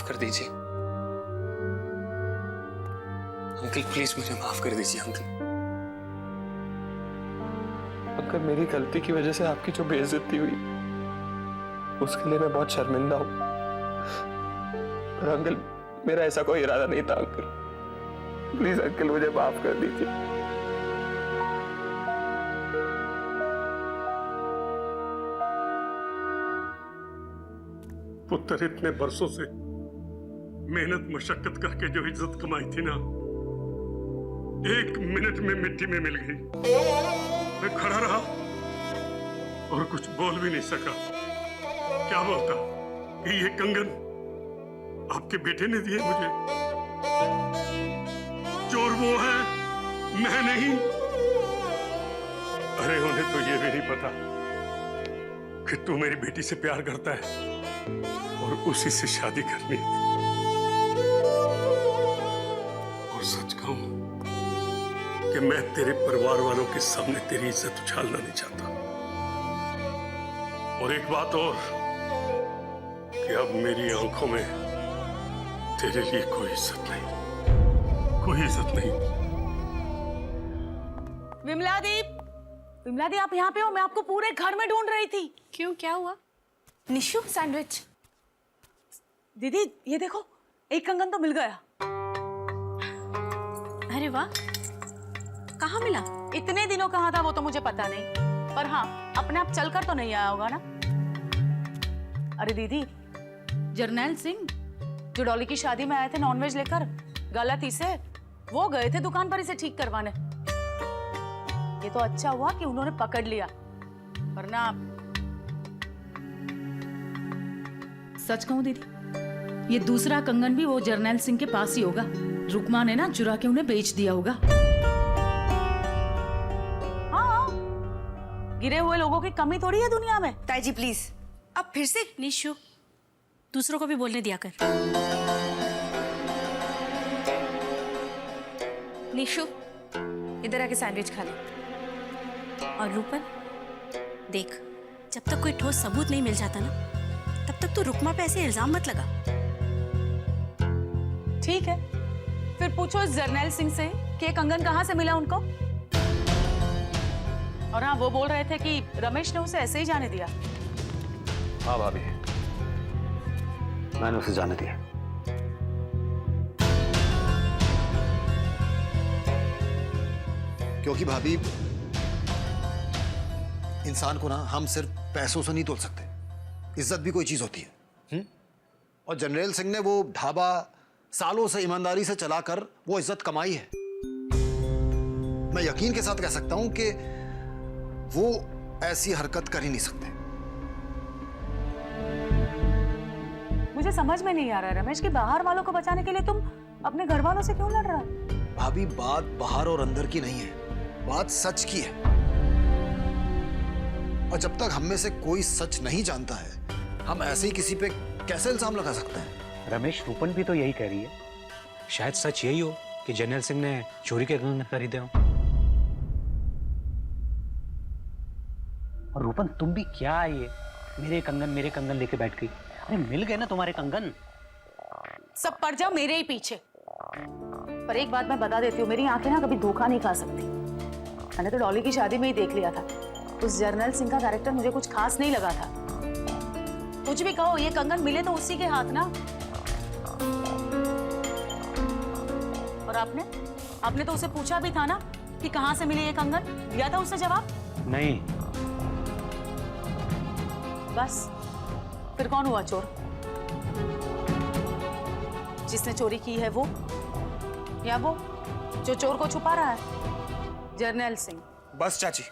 माफ कर दीजिए अंकल, प्लीज मुझे माफ कर दीजिए अंकल। अंकल, मेरी गलती की वजह से आपकी जो बेइज्जती हुई उसके लिए मैं बहुत शर्मिंदा हूं। पर अंकल, मेरा ऐसा कोई इरादा नहीं था अंकल। प्लीज अंकल, मुझे माफ कर दीजिए। पुत्र इतने बरसों से मेहनत मशक्कत करके जो इज्जत कमाई थी ना, 1 मिनट में मिट्टी में मिल गई। मैं खड़ा रहा और कुछ बोल भी नहीं सका। क्या बोलता कि ये कंगन आपके बेटे ने दिए मुझे? चोर वो है, मैं नहीं। अरे उन्हें तो ये भी नहीं पता कि तू मेरी बेटी से प्यार करता है और उसी से शादी करनी है। और सच कहूं कि मैं तेरे परिवार वालों के सामने तेरी इज्जत उछालना नहीं चाहता। और एक बात और कि अब मेरी आंखों में तेरे लिए कोई इज्जत नहीं, कोई इज्जत नहीं। विमला दी, विमला दी, आप यहाँ पे हो? मैं आपको पूरे घर में ढूंढ रही थी। क्यों, क्या हुआ? निशु, सैंडविच। दीदी ये देखो, एक कंगन तो मिल गया। अरे वाह, कहाँ मिला? इतने दिनों कहाँ था वो तो मुझे पता नहीं, पर हाँ अपने आप चलकर तो नहीं आया होगा ना। अरे दीदी, जर्नैल सिंह जो डॉली की शादी में आए थे नॉनवेज लेकर गलती से, वो गए थे दुकान पर इसे ठीक करवाने। ये तो अच्छा हुआ कि उन्होंने पकड़ लिया, वरना। सच कहूं दीदी, ये दूसरा कंगन भी वो जर्नैल सिंह के पास ही होगा। रुकमा ने ना चुरा के उन्हें बेच दिया होगा। हाँ, गिरे हुए लोगों की कमी थोड़ी है दुनिया में। ताई जी प्लीज, अब फिर से। निशु, दूसरों को भी बोलने दिया कर। निशु, इधर आके सैंडविच खा ले। और रूपन, देख, जब तक कोई ठोस सबूत नहीं मिल जाता ना, तब तक तू रुकमा पे ऐसे इल्जाम मत लगा। ठीक है, फिर पूछो इस जर्नैल सिंह से कि ये कंगन कहाँ से मिला उनको। और हाँ, वो बोल रहे थे कि रमेश ने उसे ऐसे ही जाने दिया। हाँ भाभी, मैंने उसे जाने दिया। क्योंकि भाभी, इंसान को ना हम सिर्फ पैसों से नहीं तोल सकते, इज्जत भी कोई चीज होती है। और जनरल सिंह ने वो ढाबा सालों से ईमानदारी से चलाकर वो इज्जत कमाई है। मैं यकीन के साथ कह सकता हूं कि वो ऐसी हरकत कर ही नहीं सकते। मुझे समझ में नहीं आ रहा है रमेश, कि बाहर वालों को बचाने के लिए तुम अपने घर वालों से क्यों लड़ रहा है? भाभी, बात बाहर और अंदर की नहीं है, बात सच की है। और जब तक हम में से कोई सच नहीं जानता है, हम ऐसे ही किसी पे कैसे इल्जाम लगा सकते हैं? रमेश, रूपन भी तो यही कह रही है। शायद सच यही हो कि जनरल सिंह ने चोरी के कंगन खरीदे हों। और रूपन, तुम भी क्या ये मेरे कंगन लेके बैठ गई? अरे मिल गए ना तुम्हारे कंगन। सब पड़ जाओ मेरे ही पीछे। पर एक बात मैं बता देती हूँ, मेरी आंखें ना कभी धोखा नहीं खा सकती। मैंने तो डॉली की शादी में ही देख लिया था, उस जर्नल सिंह का कैरेक्टर मुझे कुछ खास नहीं लगा था। कुछ भी कहो, ये कंगन मिले तो उसी के हाथ ना। और आपने तो उसे पूछा भी था ना कि कहां से मिले ये कंगन? दिया था उसने जवाब? नहीं। बस, फिर कौन हुआ चोर? जिसने चोरी की है वो, या वो जो चोर को छुपा रहा है? जर्नैल सिंह। बस चाची,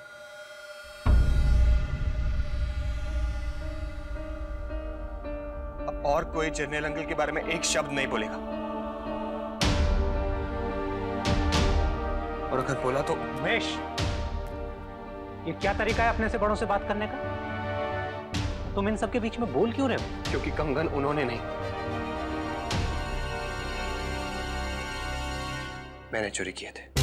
अब और कोई जर्नैल अंकल के बारे में एक शब्द नहीं बोलेगा, और अगर बोला तो। उमेश, ये क्या तरीका है अपने से बड़ों से बात करने का? तुम इन सबके बीच में बोल क्यों रहे हो? क्योंकि कंगन उन्होंने नहीं, मैंने चोरी किए थे।